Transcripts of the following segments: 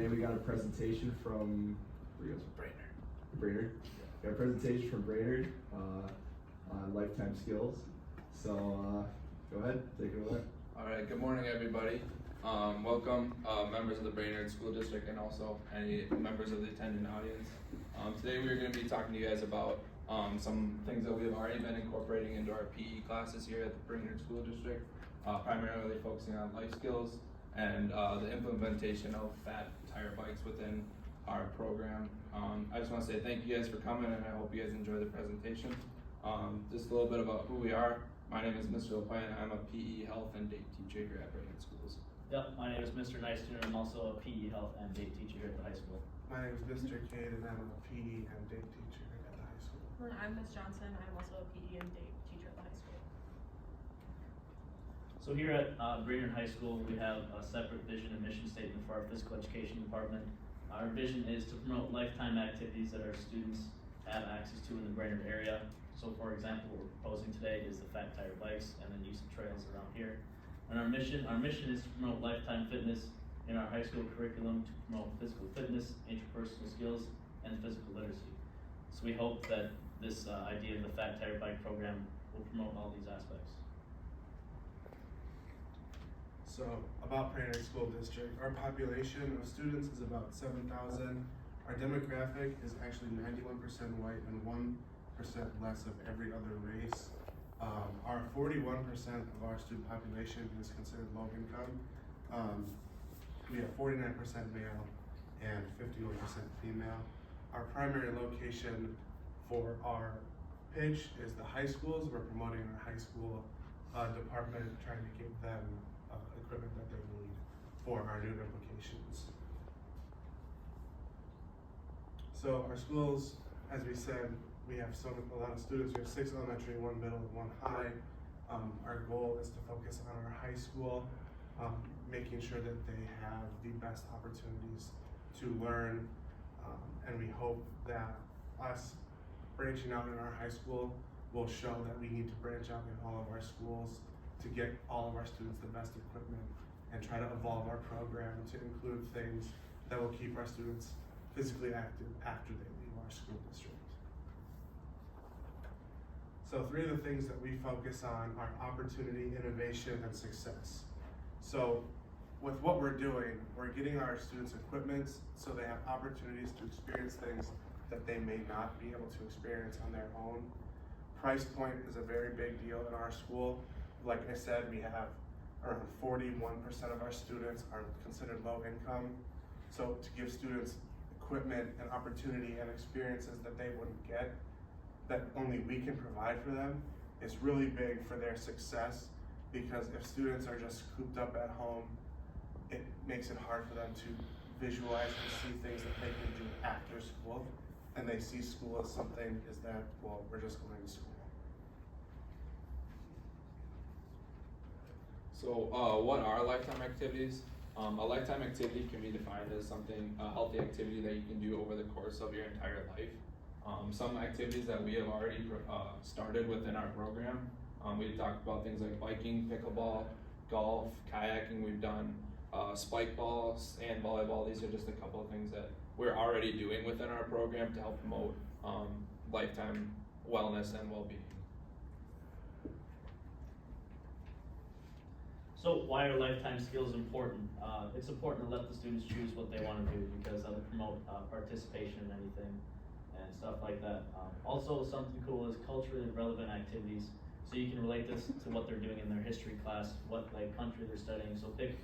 today we got a presentation from Brainerd. Got a presentation from Brainerd on lifetime skills. So go ahead, take it away. All right, good morning everybody. Welcome members of the Brainerd School District and also any members of the attending audience. Today we're going to be talking to you guys about some things that we have already been incorporating into our PE classes here at the Brainerd School District, primarily focusing on life skills and the implementation of fat tire bikes within our program. I just want to say thank you guys for coming, and I hope you guys enjoy the presentation. Just a little bit about who we are. My name is Mr. LaPlante. I'm a PE health and DATE teacher here at Brainerd Schools. Yep, my name is Mr. Nystuen, and I'm also a PE health and DATE teacher here at the high school. My name is Mr. Cade, and I'm a PE and DATE teacher at the high school. I'm Ms. Johnson. I'm also a PE and DATE teacher at the high school. So here at Brainerd High School, we have a separate vision and mission statement for our physical education department. Our vision is to promote lifetime activities that our students have access to in the Brainerd area. So for example, what we're proposing today is the fat tire bikes and then use of trails around here. And our mission is to promote lifetime fitness in our high school curriculum, to promote physical fitness, interpersonal skills, and physical literacy. So we hope that this idea of the fat tire bike program will promote all these aspects. So about Brainerd School District, our population of students is about 7,000. Our demographic is actually 91% white and 1% less of every other race. Our 41% of our student population is considered low income. We have 49% male and 51% female. Our primary location for our pitch is the high schools. We're promoting our high school department, trying to give them equipment that they need for our new implications. So our schools, as we said, we have a lot of students. We have 6 elementary, 1 middle, and 1 high. Our goal is to focus on our high school, making sure that they have the best opportunities to learn, and we hope that us branching out in our high school will show that we need to branch out in all of our schools to get all of our students the best equipment and try to evolve our program to include things that will keep our students physically active after they leave our school district. So 3 of the things that we focus on are opportunity, innovation, and success. So with what we're doing, we're getting our students equipment so they have opportunities to experience things that they may not be able to experience on their own. Price point is a very big deal in our school. Like I said, we have around 41% of our students are considered low income. So to give students equipment and opportunity and experiences that they wouldn't get, that only we can provide for them, is really big for their success, because if students are just cooped up at home, it makes it hard for them to visualize and see things that they can do after school, and they see school as something is that, well, we're just going to school. So what are lifetime activities? A lifetime activity can be defined as something, a healthy activity that you can do over the course of your entire life. Some activities that we have already started within our program, we've talked about things like biking, pickleball, golf, kayaking. We've done spike balls and volleyball. These are just a couple of things that we're already doing within our program to help promote lifetime wellness and well-being. So why are lifetime skills important? It's important to let the students choose what they want to do, because that'll promote participation in anything and stuff like that. Also, something cool is culturally relevant activities. So you can relate this to what they're doing in their history class, what country they're studying. So pick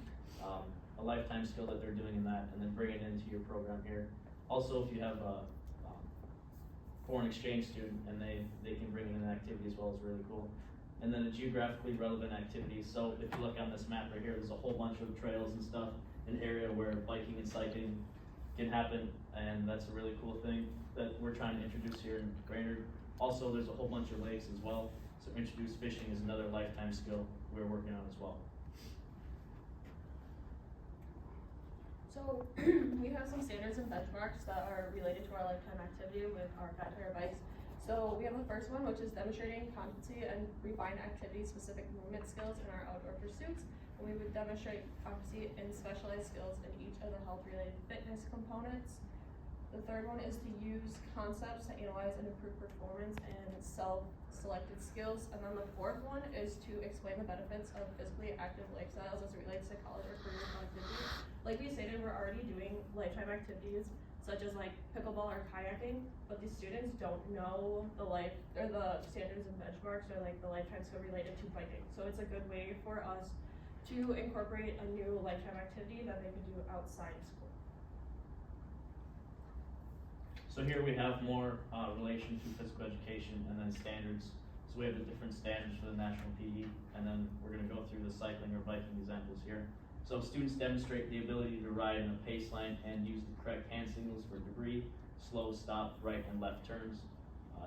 a lifetime skill that they're doing in that, and then bring it into your program here. Also, if you have a foreign exchange student and they can bring in an activity as well, is really cool. And then a geographically relevant activities. So if you look on this map right here, there's a whole bunch of trails and stuff, an area where biking and cycling can happen, and that's a really cool thing that we're trying to introduce here in Brainerd. Also, there's a whole bunch of lakes as well, so introduce fishing is another lifetime skill we're working on as well. So we have some standards and benchmarks that are related to our lifetime activity with our fat tire bikes. So we have the first one, which is demonstrating competency and refined activity-specific movement skills in our outdoor pursuits. And we would demonstrate competency in specialized skills in each of the health-related fitness components. The third one is to use concepts to analyze and improve performance and self-selected skills. And then the fourth one is to explain the benefits of physically active lifestyles as it relates to college or career activity. Like we stated, we're already doing lifetime activities such as like pickleball or kayaking, but the students don't know the standards and benchmarks or like the lifetime skill related to biking. So it's a good way for us to incorporate a new lifetime activity that they can do outside of school. So here we have more relation to physical education and then standards. So we have the different standards for the national PE, and then we're gonna go through the cycling or biking examples here. So students demonstrate the ability to ride in a pace line and use the correct hand signals for debris, slow, stop, right and left turns.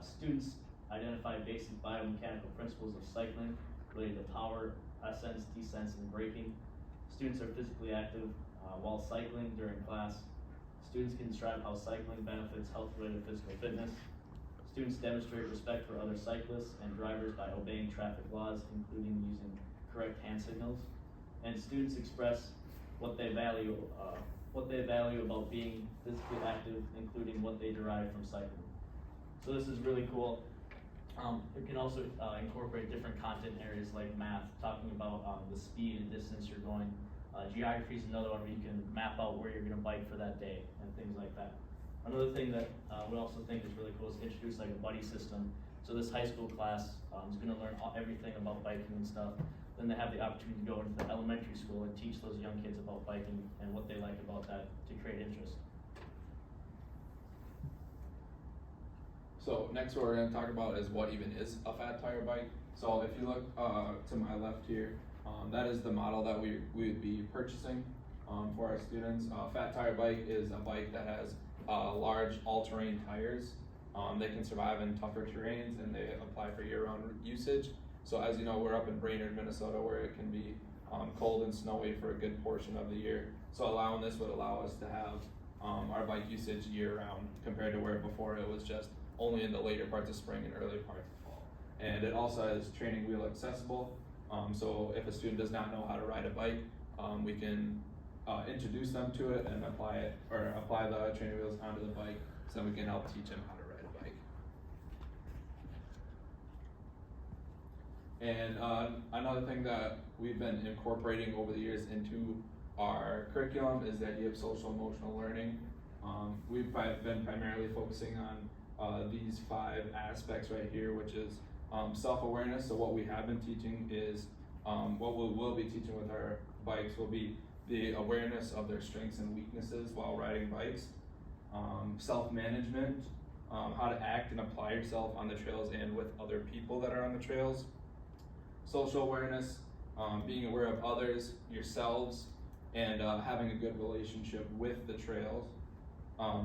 Students identify basic biomechanical principles of cycling related to power, ascents, descents, and braking. Students are physically active while cycling during class. Students can describe how cycling benefits health-related physical fitness. Students demonstrate respect for other cyclists and drivers by obeying traffic laws, including using correct hand signals. And students express what they value about being physically active, including what they derive from cycling. So this is really cool. It can also incorporate different content areas like math, talking about the speed and distance you're going. Geography is another one where you can map out where you're gonna bike for that day and things like that. Another thing that we also think is really cool is introduce like a buddy system. So this high school class is gonna learn everything about biking and stuff. Then they have the opportunity to go into the elementary school and teach those young kids about biking and what they like about that to create interest. So next what we're gonna talk about is what even is a fat tire bike. So if you look to my left here, that is the model that we would be purchasing for our students. Fat tire bike is a bike that has large all-terrain tires. They can survive in tougher terrains and they apply for year-round usage. So as you know, we're up in Brainerd, Minnesota, where it can be cold and snowy for a good portion of the year. So allowing this would allow us to have our bike usage year-round compared to where before it was just only in the later parts of spring and early parts of fall. And it also is training wheel accessible. So if a student does not know how to ride a bike, we can introduce them to it and apply the training wheels onto the bike, so then we can help teach them how to ride a bike. And another thing that we've been incorporating over the years into our curriculum is the idea of social emotional learning. We've been primarily focusing on these 5 aspects right here, which is self-awareness. So what we have been teaching is, what we will be teaching with our bikes will be the awareness of their strengths and weaknesses while riding bikes. Self-management, how to act and apply yourself on the trails and with other people that are on the trails. Social awareness, being aware of others, yourselves, and having a good relationship with the trails.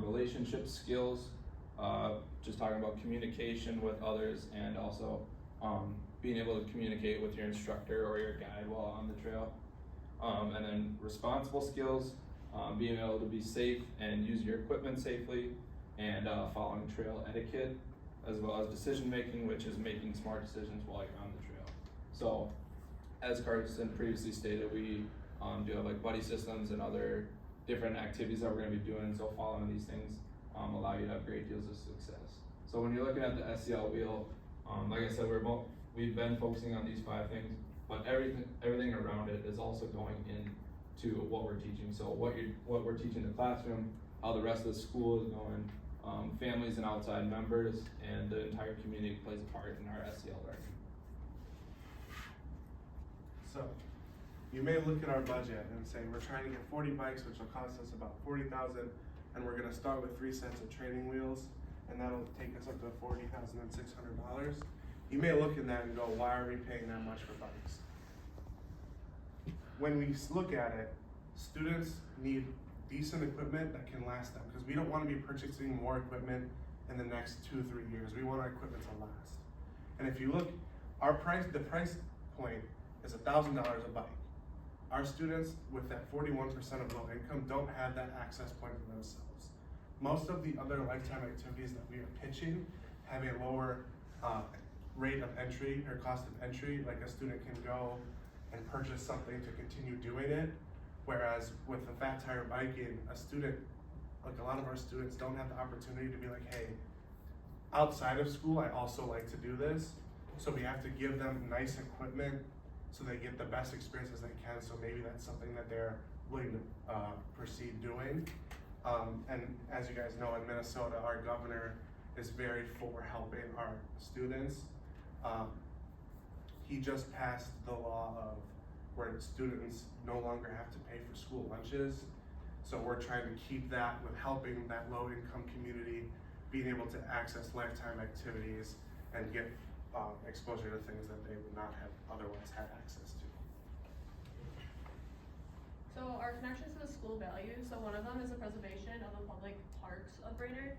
Relationship skills, just talking about communication with others and also being able to communicate with your instructor or your guide while on the trail. And then responsible skills, being able to be safe and use your equipment safely, and following trail etiquette, as well as decision making, which is making smart decisions while you're on the trail. So, as Carson previously stated, we do have like buddy systems and other different activities that we're going to be doing. So following these things allow you to have great deals of success. So when you're looking at the SEL wheel, like I said, we've been focusing on these 5 things, but everything around it is also going into what we're teaching. So what we're teaching in the classroom, how the rest of the school is going, families and outside members, and the entire community plays a part in our SEL learning. So, you may look at our budget and say, we're trying to get 40 bikes, which will cost us about $40,000, and we're gonna start with 3 sets of training wheels, and that'll take us up to $40,600. You may look at that and go, why are we paying that much for bikes? When we look at it, students need decent equipment that can last them, because we don't wanna be purchasing more equipment in the next 2-3 years. We want our equipment to last. And if you look, the price point is $1,000 a bike. Our students with that 41% of low income don't have that access point for themselves. Most of the other lifetime activities that we are pitching have a lower rate of entry or cost of entry. Like a student can go and purchase something to continue doing it. Whereas with the fat tire biking, a student, like a lot of our students don't have the opportunity to be like, hey, outside of school, I also like to do this. So we have to give them nice equipment so they get the best experience as they can. So maybe that's something that they're willing to proceed doing. And as you guys know, in Minnesota, our governor is very for helping our students. He just passed the law of where students no longer have to pay for school lunches. So we're trying to keep that with helping that low income community being able to access lifetime activities and get exposure to things that they would not have otherwise had access to. So our connections to the school values, so one of them is the preservation of the public parks of Brainerd.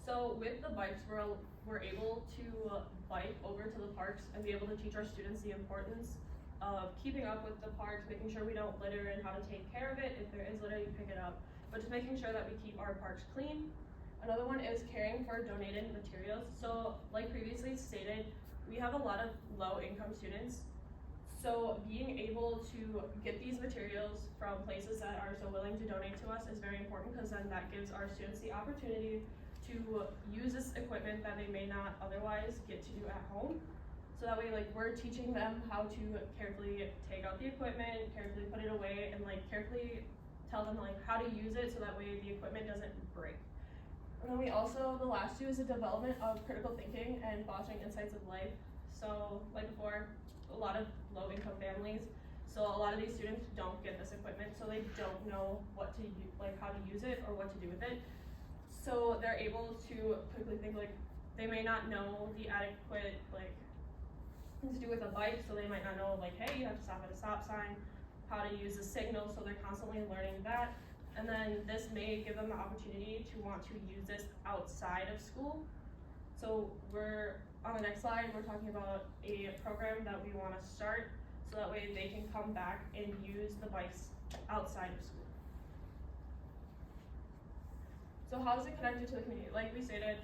So with the bikes, we're able to bike over to the parks and be able to teach our students the importance of keeping up with the parks, making sure we don't litter and how to take care of it. If there is litter, you pick it up, but just making sure that we keep our parks clean. Another one is caring for donated materials. So like previously stated, we have a lot of low income students. So being able to get these materials from places that are so willing to donate to us is very important, because then that gives our students the opportunity to use this equipment that they may not otherwise get to do at home. So that way, like, we're teaching them how to carefully take out the equipment, carefully put it away, and like carefully tell them like how to use it so that way the equipment doesn't break. And then we also, the last two is the development of critical thinking and fostering insights of life. So like before, a lot of low income families, so a lot of these students don't get this equipment, so they don't know what to use, like how to use it or what to do with it. So they're able to quickly think, like, they may not know the adequate like things to do with a bike, so they might not know like, hey, you have to stop at a stop sign, how to use a signal, so they're constantly learning that. And then this may give them the opportunity to want to use this outside of school. So we're, on the next slide, we're talking about a program that we want to start, so that way they can come back and use the bikes outside of school. So how is it connected to the community? Like we stated,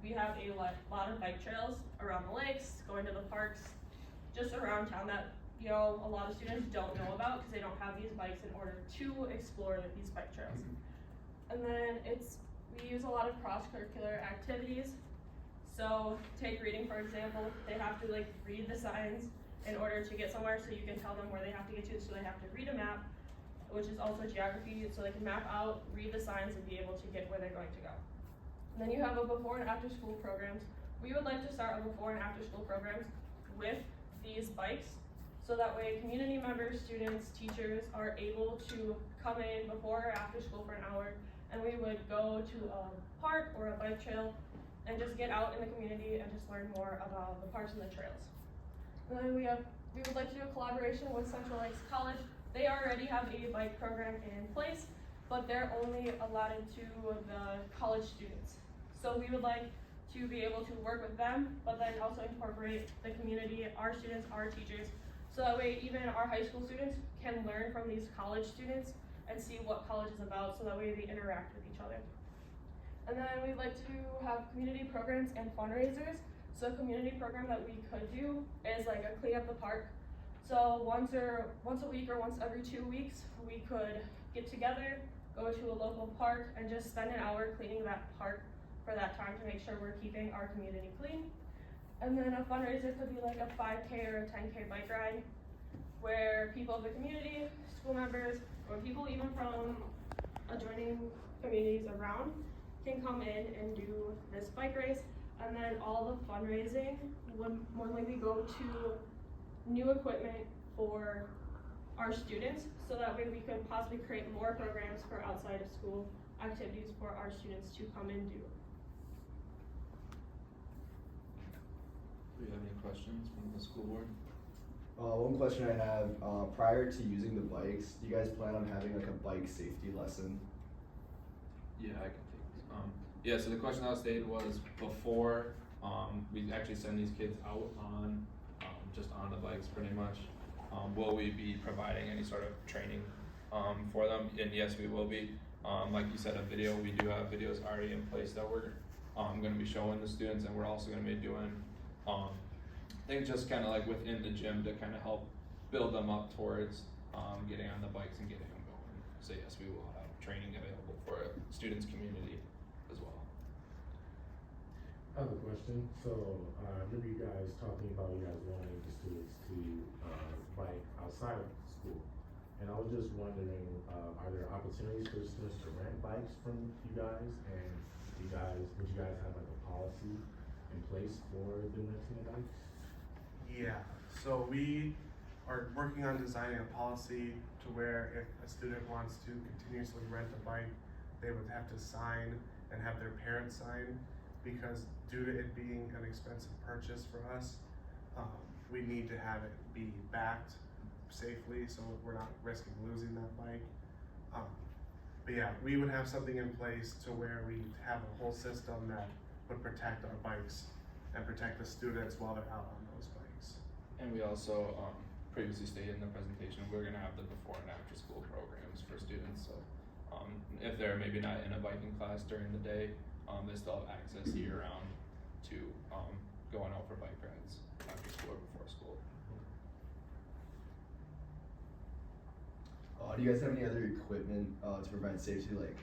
we have a lot of bike trails around the lakes, going to the parks, just around town that, you know, a lot of students don't know about because they don't have these bikes in order to explore these bike trails. And then we use a lot of cross-curricular activities. So take reading, for example, they have to like read the signs in order to get somewhere, so you can tell them where they have to get to, so they have to read a map, which is also geography, so they can map out, read the signs, and be able to get where they're going to go. And then you have a before and after school programs. We would like to start a before and after school programs with these bikes, so that way community members, students, teachers are able to come in before or after school for an hour, and we would go to a park or a bike trail and just get out in the community and just learn more about the parks and the trails. And then we would like to do a collaboration with Central Lakes College. They already have a bike program in place, but they're only allotted to the college students. So we would like to be able to work with them, but then also incorporate the community, our students, our teachers, so that way even our high school students can learn from these college students and see what college is about, so that way they interact with each other. And then we'd like to have community programs and fundraisers. So a community program that we could do is like a clean up the park. So once a week or once every 2 weeks, we could get together, go to a local park, and just spend an hour cleaning that park for that time to make sure we're keeping our community clean. And then a fundraiser could be like a 5K or a 10K bike ride, where people of the community, school members, or people even from adjoining communities around can come in and do this bike race. And then all the fundraising would more likely go to new equipment for our students, so that way we could possibly create more programs for outside of school activities for our students to come and do. Do you have any questions from the school board? One question I have, prior to using the bikes, do you guys plan on having like a bike safety lesson? Yeah, I can take this. Yeah, so the question that was stated was before we actually send these kids out on just on the bikes pretty much, will we be providing any sort of training for them? And yes, we will be. Like you said, a video, we do have videos already in place that we're gonna be showing the students, and we're also gonna be doing, things just kinda like within the gym to kinda help build them up towards, getting on the bikes and getting them going. So yes, we will have training available for students, community as well. I have a question. So, I remember you guys talking about you guys wanting the students to, bike outside of school. And I was just wondering, are there opportunities for students to rent bikes from you guys? And would you guys have like a policy in place for the renting of bikes? Yeah, so we are working on designing a policy to where if a student wants to continuously rent a bike, they would have to sign and have their parents sign, because due to it being an expensive purchase for us, we need to have it be backed safely so we're not risking losing that bike. But yeah, we would have something in place to where we have a whole system that would protect our bikes and protect the students while they're out on those bikes. And we also, previously stated in the presentation, we're gonna have the before and after school programs for students, so, if they're maybe not in a biking class during the day, they still have access year round to, going out for bike rides after school or before school. Do you guys have any other equipment to provide safety, like,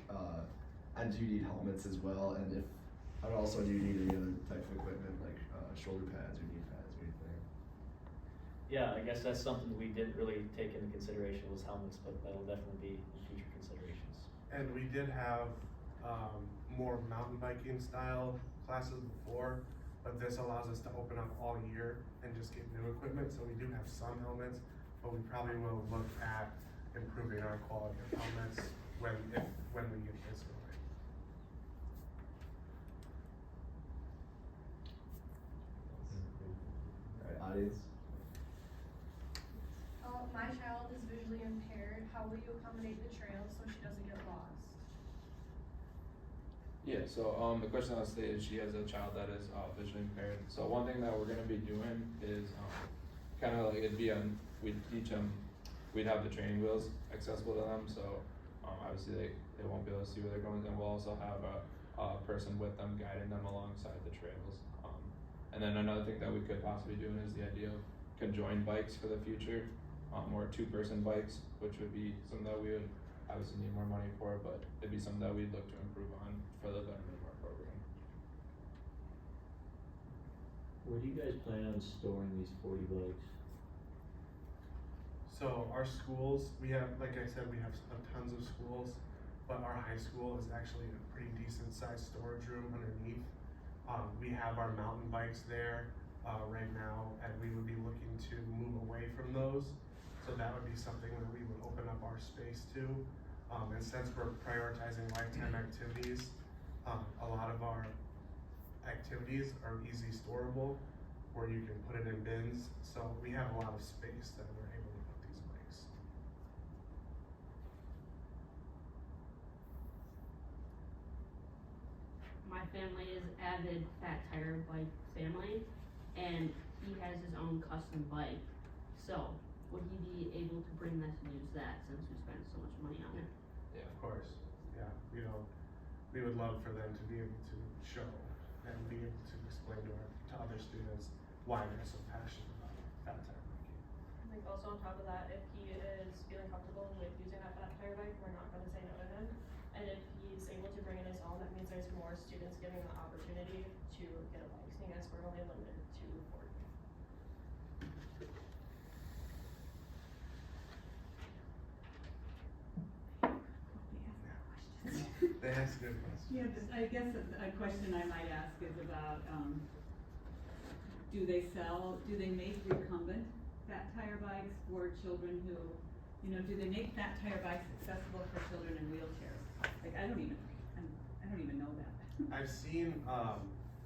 and do you need helmets as well? And if, and also do you need any other type of equipment, like shoulder pads or knee pads or anything? Yeah, I guess that's something we didn't really take into consideration was helmets, but that'll definitely be in future considerations. And we did have more mountain biking style classes before, but this allows us to open up all year and just get new equipment. So we do have some helmets, but we probably will look at improving our quality of helmets when we get this going. Alright, audience? My child is visually impaired. How will you accommodate the trails so she doesn't get lost? Yeah, so, the question I stated, she has a child that is, visually impaired. So one thing that we're gonna be doing is, kinda like it'd be we'd teach them, we'd have the training wheels accessible to them, so, obviously they won't be able to see where they're going, and we'll also have a person with them guiding them alongside the trails. And then another thing that we could possibly do is the idea of conjoined bikes for the future, or two-person bikes, which would be something that we would obviously need more money for, but it'd be something that we'd look to improve on for the betterment of our program. Where do you guys plan on storing these 40 bikes? So our schools, we have, like I said, we have tons of schools, but our high school is actually a pretty decent sized storage room underneath. We have our mountain bikes there right now, and we would be looking to move away from those. So that would be something that we would open up our space to. And since we're prioritizing lifetime activities, a lot of our activities are easy storable, where you can put it in bins. So we have a lot of space that we're able to put these bikes. My family is avid Fat Tire bike family, and he has his own custom bike. So, would he be able to bring this and use that since we spent so much money on it? Yeah. Of course, yeah, we would love for them to be able to show and be able to explain to other students why they're so passionate about Fat Tire biking. I think also on top of that, if he is feeling comfortable with using that Fat Tire bike, we're not gonna say no to him. And if he's able to bring in his own, that means there's more students getting the opportunity to get a bike, seeing as we're only limited to 40. They ask good questions. Yeah, I guess a question I might ask is about, do they make recumbent Fat Tire bikes for children who, do they make Fat Tire bikes accessible for children in wheelchairs? Like, I don't even know that. I've seen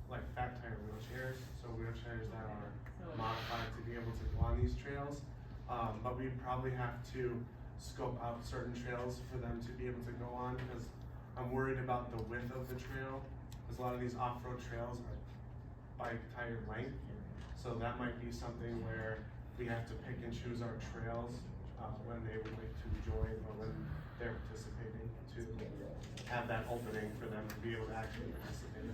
like Fat Tire wheelchairs, so wheelchairs that are modified to be able to go on these trails. But we probably have to scope out certain trails for them to be able to go on, because I'm worried about the width of the trail, because a lot of these off-road trails are bike tire length. So that might be something where we have to pick and choose our trails when they would like to join or when they're participating, to have that opening for them to be able to actually participate.